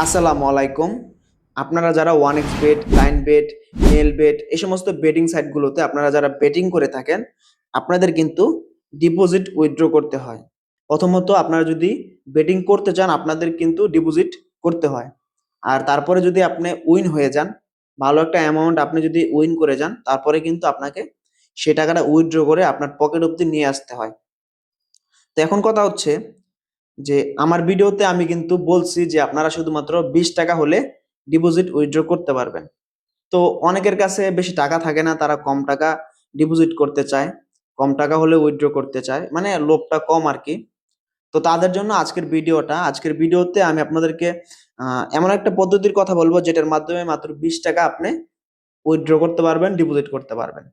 আসসালামু আলাইকুম। আপনারা যারা one x bet, line bet, mel bet এই সমস্ত বেটিং সাইটগুলোতে আপনারা যারা বেটিং করে থাকেন, আপনাদের কিন্তু ডিপোজিট উইথড্র করতে হয়। প্রথমত আপনারা যদি বেটিং করতে চান আপনাদের কিন্তু ডিপোজিট করতে হয়। আর তারপরে যদি আপনি উইন হয়ে যান, ভালো একটা অ্যামাউন্ট আপনি যদি উইন করে যান, তারপরে কিন্তু আপনাকে সে টাকাটা উইথড্র করে আপনার পকেট অব্দি নিয়ে আসতে হয়। তো এখন কথা হচ্ছে যে আমার ভিডিওতে আমি কিন্তু বলছি যে আপনারা শুধুমাত্র 20 টাকা হলে ডিপোজিট উইথড্র করতে পারবেন। তো অনেকের কাছে বেশি টাকা থাকে না, তারা কম টাকা ডিপোজিট করতে চায়, কম টাকা হলে উইথড্র করতে চায়, মানে লোভটা কম আর কি। তো তাদের জন্য আজকের ভিডিওতে আমি আপনাদেরকে এমন একটা পদ্ধতির কথা বলবো যেটার মাধ্যমে মাত্র 20 টাকা আপনি উইথড্র করতে পারবেন, ডিপোজিট করতে পারবেন।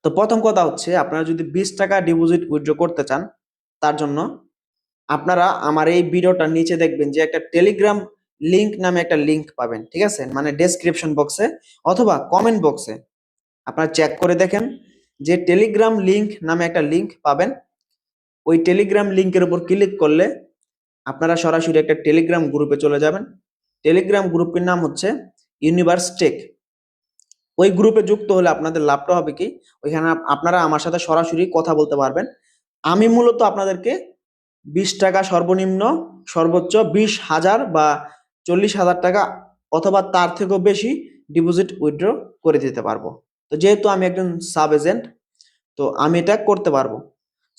তো প্রথম কথা হচ্ছে, আপনারা যদি 20 টাকা ডিপোজিট উইথড্র করতে চান, তার জন্য আপনারা আমার এই ভিডিওটার নিচে দেখবেন যে একটা টেলিগ্রাম লিংক নামে একটা লিংক পাবেন, ঠিক আছে? মানে ডেসক্রিপশন বক্সে অথবা কমেন্ট বক্সে আপনারা চেক করে দেখেন যে টেলিগ্রাম লিংক নামে একটা লিংক পাবেন। ওই টেলিগ্রাম লিংকের উপর ক্লিক করলে আপনারা সরাসরি একটা টেলিগ্রাম গ্রুপে চলে যাবেন। টেলিগ্রাম গ্রুপের নাম হচ্ছে ইউনিভার্স টেক। ওই গ্রুপে যুক্ত হলে আপনাদের লাভটা হবে কি, ওইখানে আপনারা আমার সাথে সরাসরি কথা বলতে পারবেন। আমি মূলত আপনাদেরকে 20 টাকা সর্বনিম্ন, সর্বোচ্চ 20,000 বা 40,000 টাকা অথবা তার থেকেও বেশি ডিপোজিট উইথড্র করে দিতে পারবো। তো যেহেতু আমি একজন সাব এজেন্ট, তো আমি এটা করতে পারবো।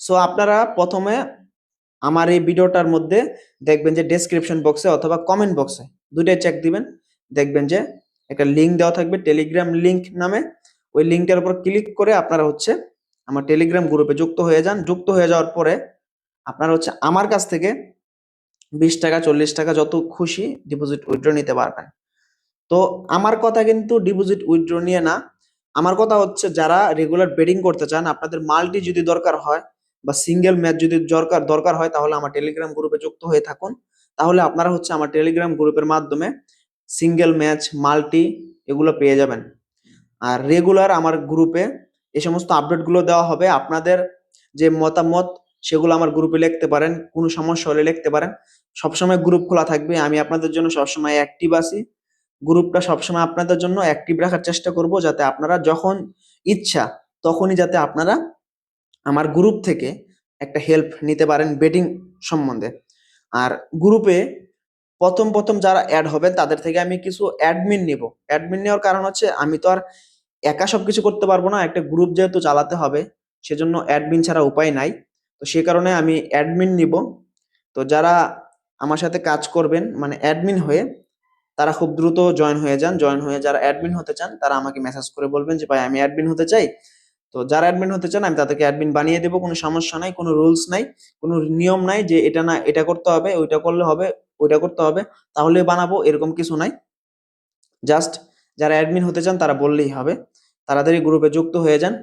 সো আপনারা প্রথমে আমার এই ভিডিওটার মধ্যে দেখবেন যে ডেসক্রিপশন বক্সে অথবা কমেন্ট বক্সে দুইটাই চেক দিবেন, দেখবেন যে একটা লিংক দেওয়া থাকবে টেলিগ্রাম লিংক নামে। ওই লিংকটার উপর ক্লিক করে আপনারা হচ্ছে আমার টেলিগ্রাম গ্রুপে যুক্ত হয়ে যান। যুক্ত হয়ে যাওয়ার পরে আপনারা হচ্ছে আমার কাছ থেকে 20 টাকা, 40 টাকা যত খুশি ডিপোজিট উইথড্র নিতে পারবেন। তো আমার কথা কিন্তু ডিপোজিট উইথড্র নিয়ে না, আমার কথা হচ্ছে যারা রেগুলার বেটিং করতে চান, আপনাদের মাল্টি যদি দরকার হয় বা সিঙ্গেল ম্যাচ যদি দরকার দরকার হয়, তাহলে আমার টেলিগ্রাম গ্রুপে যুক্ত হয়ে থাকুন। তাহলে আপনারা হচ্ছে আমার টেলিগ্রাম গ্রুপের মাধ্যমে সিঙ্গেল ম্যাচ, মাল্টি এগুলো পেয়ে যাবেন। আর রেগুলার আমার গ্রুপে এই সমস্ত আপডেটগুলো দেওয়া হবে। আপনাদের যে মতামত সেগুলো আমার গ্রুপে লিখতে পারেন, কোনো সমস্যা হলে লিখতে পারেন। সবসময় গ্রুপ খোলা থাকবে, আমি আপনাদের জন্য সবসময় অ্যাক্টিভ আছি। গ্রুপটা সবসময় আপনাদের জন্য অ্যাক্টিভ রাখার চেষ্টা করব, যাতে আপনারা যখন ইচ্ছা তখনই যাতে আপনারা আমার গ্রুপ থেকে একটা হেল্প নিতে পারেন বেটিং সম্বন্ধে। আর গ্রুপে প্রথম প্রথম যারা অ্যাড হবেন তাদের থেকে আমি কিছু অ্যাডমিন নিব। অ্যাডমিন নেওয়ার কারণ হচ্ছে আমি তো আর একা সবকিছু করতে পারবো না, একটা গ্রুপ যেহেতু চালাতে হবে, সেজন্য অ্যাডমিন ছাড়া উপায় নাই। তো সে কারণে আমি অ্যাডমিন নিব। তো যারা আমার সাথে কাজ করবেন মানে অ্যাডমিন হয়ে, তারা খুব দ্রুত জয়েন হয়ে যান। জয়েন হয়ে যারা অ্যাডমিন হতে চান তারা আমাকে মেসেজ করে বলবেন যে ভাই আমি অ্যাডমিন হতে চাই। তো যারা অ্যাডমিন হতে চান আমি তাদেরকে অ্যাডমিন বানিয়ে দেবো, কোনো সমস্যা নাই, কোনো রুলস নাই, কোনো নিয়ম নাই যে এটা না এটা করতে হবে, ওইটা করলে হবে, ওইটা করতে হবে তাহলে বানাবো, এরকম কিছু নাই। জাস্ট যারা অ্যাডমিন হতে চান তারা বললেই হবে। তাড়াতাড়ি গ্রুপে যুক্ত হয়ে যান।